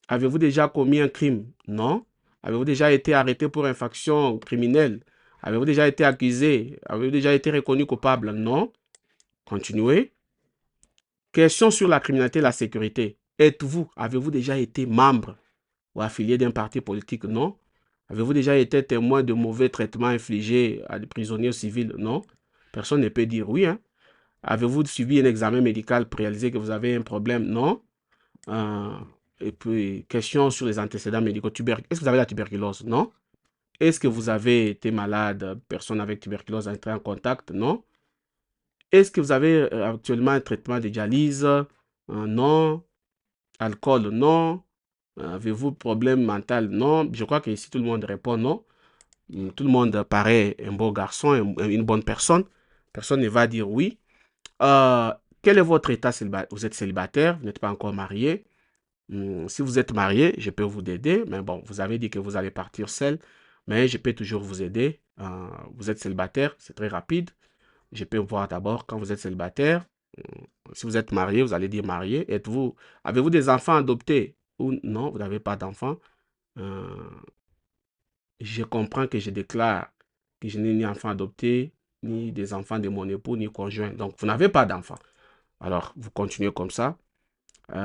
Avez-vous déjà commis un crime? Non. Avez-vous déjà été arrêté pour infraction criminelle? Avez-vous déjà été accusé? Avez-vous déjà été reconnu coupable? Non. Continuez. Question sur la criminalité et la sécurité. Avez-vous déjà été membre ou affilié d'un parti politique? Non. Avez-vous déjà été témoin de mauvais traitements infligés à des prisonniers civils? Non. Personne ne peut dire oui. Hein. Avez-vous suivi un examen médical pour réaliser que vous avez un problème? Non. Euh, et puis, question sur les antécédents médicaux. Est-ce que vous avez la tuberculose? Non. Est-ce que vous avez été malade? Personne avec tuberculose a entré en contact? Non. Est-ce que vous avez actuellement un traitement de dialyse? Non. Alcool? Non. Avez-vous problème mental? Non. Je crois que ici, tout le monde répond non. Tout le monde paraît un beau garçon, une bonne personne. Personne ne va dire oui. Quel est votre état célibataire? Vous êtes célibataire, vous n'êtes pas encore marié. Si vous êtes marié, je peux vous aider. Mais bon, vous avez dit que vous allez partir seul. Mais je peux toujours vous aider. Vous êtes célibataire, c'est très rapide. Je peux voir d'abord quand vous êtes célibataire. Si vous êtes marié, vous allez dire marié. Avez-vous des enfants adoptés? Ou non, vous n'avez pas d'enfants. Euh, je comprends que je déclare que je n'ai ni enfant adopté, ni des enfants de mon époux, ni conjoint. Donc, vous n'avez pas d'enfants. Alors, vous continuez comme ça.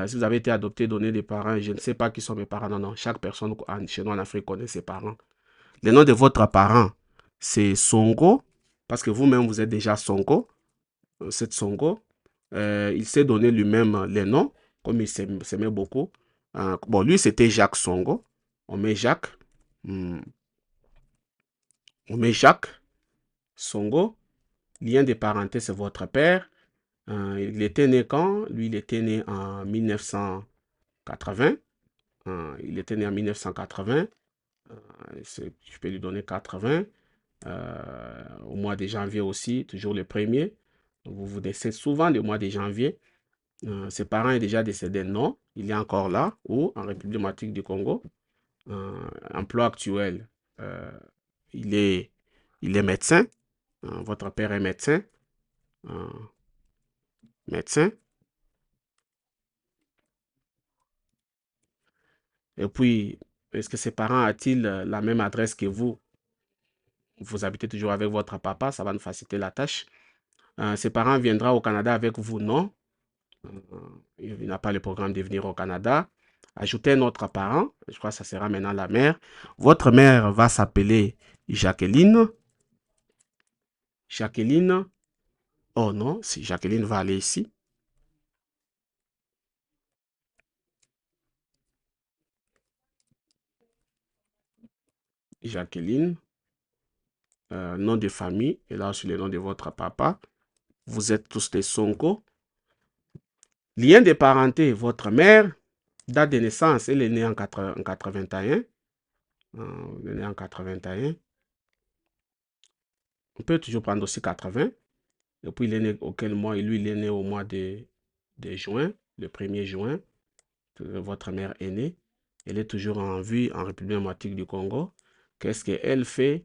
Si vous avez été adopté, donné des parents, je ne sais pas qui sont mes parents. Non, non, chaque personne chez nous en Afrique connaît ses parents. Le nom de votre parent, c'est Songo, parce que vous-même, vous êtes déjà Songo. C'est Songo. Il s'est donné lui-même les noms, comme il s'aimait beaucoup. Bon, lui, c'était Jacques Songo. On met Jacques. On met Jacques Songo. Lien de parenté, c'est votre père. Il était né quand? Lui, il était né en 1980. Il était né en 1980. Je peux lui donner 80. Au mois de janvier aussi, toujours le premier. Vous vous décédez souvent le mois de janvier. Ses parents sont déjà décédés, non. Il est encore là, ou en République démocratique du Congo. Emploi actuel, il est, il est médecin. Votre père est médecin. Médecin. Et puis, est-ce que ses parents ont-ils la même adresse que vous? Vous habitez toujours avec votre papa, ça va nous faciliter la tâche. Ses parents viendront au Canada avec vous? Non. Il n'a pas le programme de venir au Canada. Ajoutez un autre parent. Je crois que ça sera maintenant la mère. Votre mère va s'appeler Jacqueline. Jacqueline. Oh non, si Jacqueline va aller ici. Jacqueline. Nom de famille. Et là, sur le nom de votre papa. Vous êtes tous des Sonko. Lien de parenté, votre mère. Date de naissance, elle est née en 81. Elle est née en 81. On peut toujours prendre aussi 80. Et puis, il est né auquel mois? Et lui, il est né au mois de juin, le 1er juin. Votre mère est née. Elle est toujours en vie en République démocratique du Congo. Qu'est-ce qu'elle fait?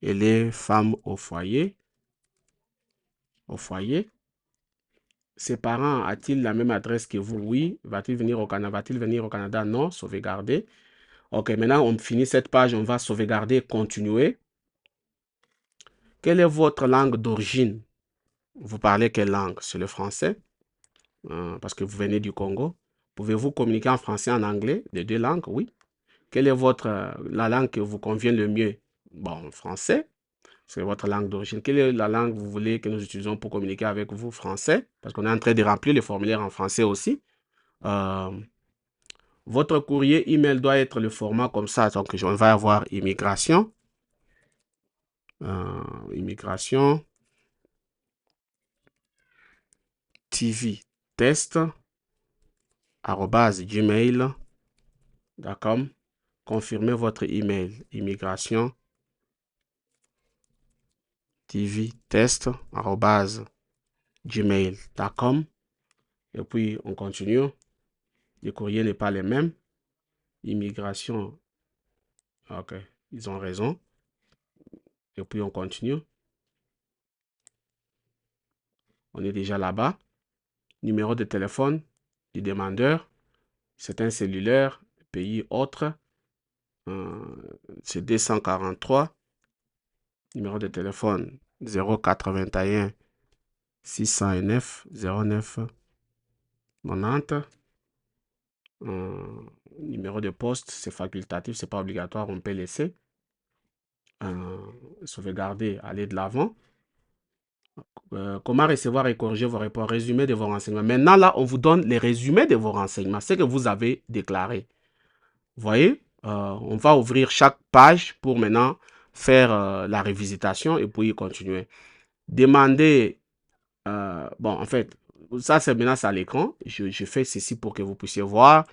Elle est femme au foyer. Au foyer. Ses parents a-t-il la même adresse que vous? Oui. Va-t-il venir au Canada? Va-t-il venir au Canada? Non. Sauvegarder. Ok, maintenant on finit cette page. On va sauvegarder, continuer. Quelle est votre langue d'origine? Vous parlez quelle langue? C'est le français. Parce que vous venez du Congo. Pouvez-vous communiquer en français et en anglais? Les deux langues? Oui. Quelle est la langue qui vous convient le mieux? Bon, français. C'est votre langue d'origine. Quelle est la langue que vous voulez que nous utilisons pour communiquer avec vous? Français. Parce qu'on est en train de remplir les formulaires en français aussi. Euh, Votre courrier email doit être le format comme ça. Donc, on va avoir immigration. Immigration. tvtest@gmail.com. Confirmez votre email immigration tvtest@gmail.com. Et puis on continue. Le courrier n'est pas le même. Immigration. Ok, ils ont raison. Et puis on continue. On est déjà là-bas. Numéro de téléphone du demandeur. C'est un cellulaire. Pays autre. C'est 243. Numéro de téléphone 081 609 09 90. Numéro de poste, c'est facultatif, c'est pas obligatoire, on peut laisser. Sauvegarder, aller de l'avant. Comment recevoir et corriger vos réponses, résumé de vos renseignements. Maintenant, là, on vous donne les résumés de vos renseignements, ce que vous avez déclaré. Vous voyez, on va ouvrir chaque page pour maintenant faire la révisitation et puis continuer. Demandez, bon, en fait, ça, c'est maintenant à l'écran. Je fais ceci pour que vous puissiez voir.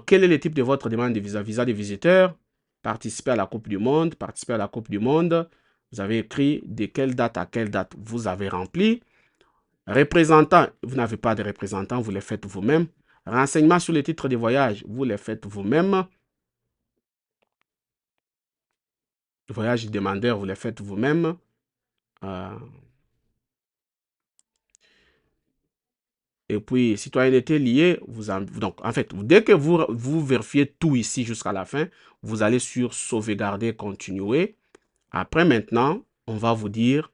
Quel est le type de votre demande de visa? Visa de visiteur, participer à la Coupe du Monde, participer à la Coupe du Monde. Vous avez écrit de quelle date à quelle date vous avez rempli. Représentant, vous n'avez pas de représentant, vous les faites vous-même. Renseignements sur les titres de voyage, vous les faites vous-même. Voyage du demandeur, vous les faites vous-même. Et puis, citoyenneté liée, donc en fait, dès que vous vérifiez tout ici jusqu'à la fin, vous allez sur sauvegarder, continuer. Après, maintenant, on va vous dire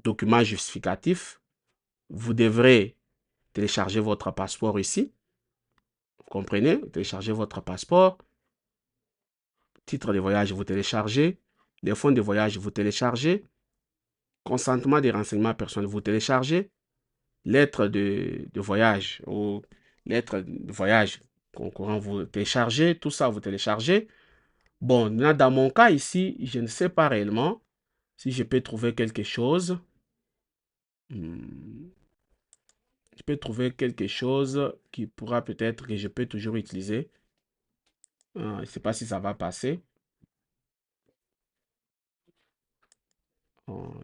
document justificatif. Vous devrez télécharger votre passeport ici. Vous comprenez? Téléchargez votre passeport. Titre de voyage, vous téléchargez. Les fonds de voyage, vous téléchargez. Consentement des renseignements personnels, vous téléchargez. Lettre de voyage ou lettre de voyage concurrent, vous téléchargez. Tout ça, vous téléchargez. Bon, dans mon cas ici, je ne sais pas réellement si je peux trouver quelque chose. Je peux trouver quelque chose qui pourra peut-être que je peux toujours utiliser. Je ne sais pas si ça va passer.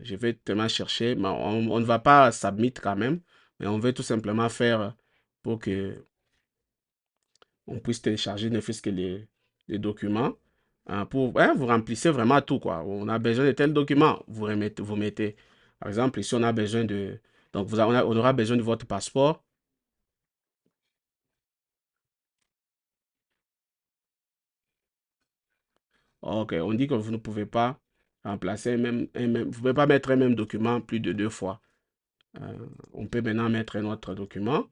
Je vais tellement chercher, mais on ne va pas submit quand même, mais on veut tout simplement faire pour que on puisse télécharger ne fût-ce que les documents. Vous remplissez vraiment tout, quoi. On a besoin de tel document, vous mettez. Par exemple, ici, on a besoin de... Donc, on aura besoin de votre passeport. Ok, on dit que vous ne pouvez pas remplacer vous ne pouvez pas mettre un même document plus de 2 fois. On peut maintenant mettre un autre document.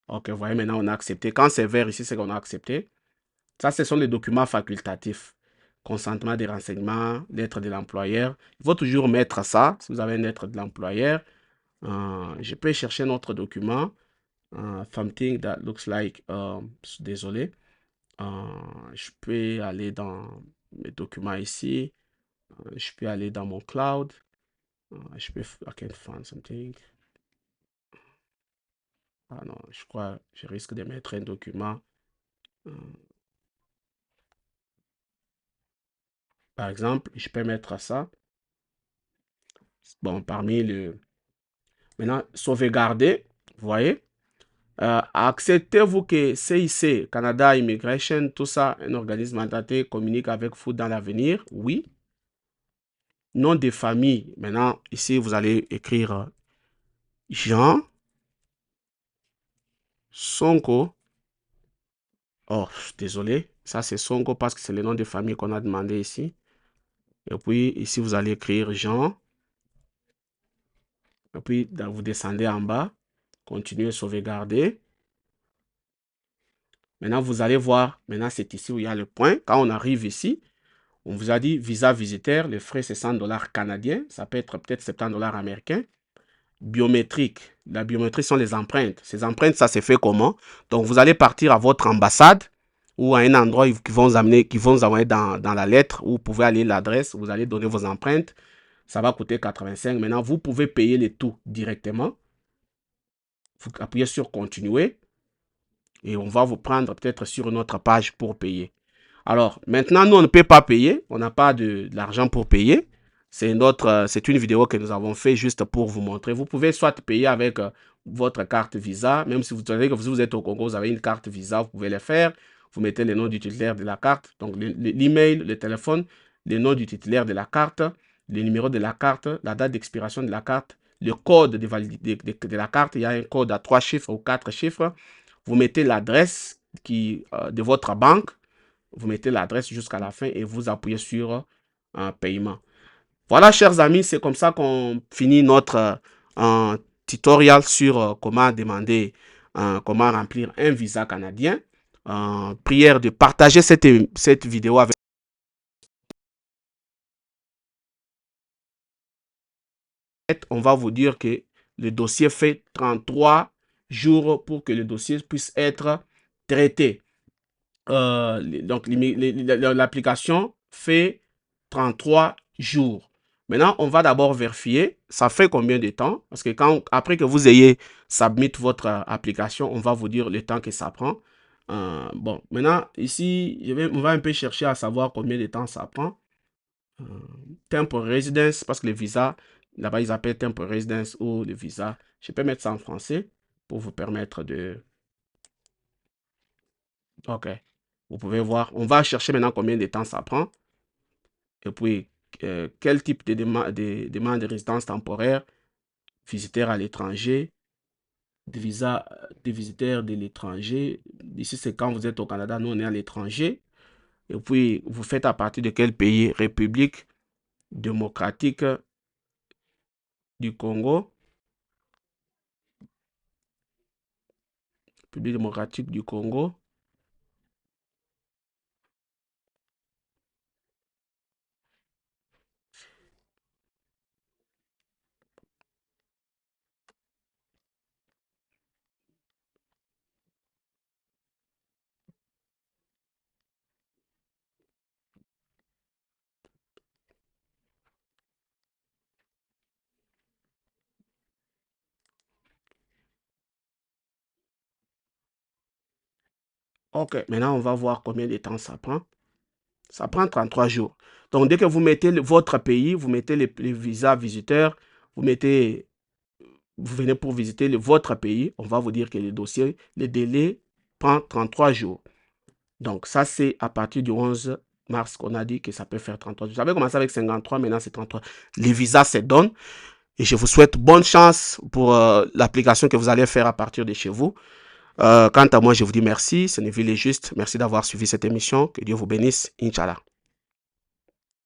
Ok, vous voyez, maintenant on a accepté. Quand c'est vert ici, c'est qu'on a accepté. Ça, ce sont les documents facultatifs. Consentement des renseignements, lettre de l'employeur. Il faut toujours mettre ça, si vous avez une lettre de l'employeur. Je peux chercher notre document. Something that looks like... désolé. Je peux aller dans mes documents ici. Je peux aller dans mon cloud. I can find something. Ah non, je crois je risque de mettre un document. Par exemple, je peux mettre ça. Bon, parmi le... Maintenant, sauvegarder, vous voyez. Acceptez-vous que CIC, Canada Immigration, tout ça, un organisme mandaté, communique avec vous dans l'avenir? Oui. Nom de famille. Maintenant, ici, vous allez écrire Jean Sonko. Oh, désolé. Ça, c'est Sonko parce que c'est le nom de famille qu'on a demandé ici. Et puis, ici, vous allez écrire Jean. Et puis, vous descendez en bas. Continuez, sauvegarder. Maintenant, vous allez voir. Maintenant, c'est ici où il y a le point. Quand on arrive ici, on vous a dit visa visiteur. Les frais, c'est 100 $ canadiens. Ça peut être peut-être 70 $ américains. Biométrique. La biométrie sont les empreintes. Ces empreintes, ça se fait comment? Donc, vous allez partir à votre ambassade ou à un endroit qui vont vous envoyer dans la lettre où vous pouvez aller l'adresse. Vous allez donner vos empreintes. Ça va coûter 85. Maintenant, vous pouvez payer les tout directement. Vous appuyez sur continuer et on va vous prendre peut-être sur une autre page pour payer. Alors, maintenant, nous, on ne peut pas payer. On n'a pas de l'argent pour payer. C'est une vidéo que nous avons fait juste pour vous montrer. Vous pouvez soit payer avec votre carte Visa, même si vous savez que vous êtes au Congo, vous avez une carte Visa, vous pouvez le faire. Vous mettez le nom du titulaire de la carte, donc l'email, le téléphone, le nom du titulaire de la carte, le numéro de la carte, la date d'expiration de la carte, le code de la carte. Il y a un code à 3 chiffres ou 4 chiffres. Vous mettez l'adresse de votre banque. Vous mettez l'adresse jusqu'à la fin et vous appuyez sur paiement. Voilà, chers amis, c'est comme ça qu'on finit notre tutoriel sur comment demander, comment remplir un visa canadien. Prière de partager cette vidéo avec on va vous dire que le dossier fait 33 jours pour que le dossier puisse être traité. Donc, l'application fait 33 jours. Maintenant, on va d'abord vérifier, ça fait combien de temps? Parce que après que vous ayez submit votre application, on va vous dire le temps que ça prend. Bon, maintenant, ici, on va un peu chercher à savoir combien de temps ça prend. Temporary residence, parce que le visa, là-bas, ils appellent temporary residence ou le visa. Je peux mettre ça en français pour vous permettre de... OK. Vous pouvez voir. On va chercher maintenant combien de temps ça prend. Et puis, quel type de demande de résidence temporaire, visiteur à l'étranger, de visa de visiteur de l'étranger. Ici, c'est quand vous êtes au Canada, nous, on est à l'étranger. Et puis, vous faites à partir de quel pays? République démocratique du Congo. République démocratique du Congo. OK, maintenant, on va voir combien de temps ça prend. Ça prend 33 jours. Donc, dès que vous mettez votre pays, vous mettez les visas visiteurs, vous venez pour visiter votre pays, on va vous dire que le dossier, le délai prend 33 jours. Donc, ça, c'est à partir du 11 mars qu'on a dit que ça peut faire 33 jours. J'avais commencé avec 53, maintenant c'est 33. Les visas se donnent. Et je vous souhaite bonne chance pour l'application que vous allez faire à partir de chez vous. Quant à moi, je vous dis merci. Ce n'est pas juste. Merci d'avoir suivi cette émission. Que Dieu vous bénisse. Inch'Allah.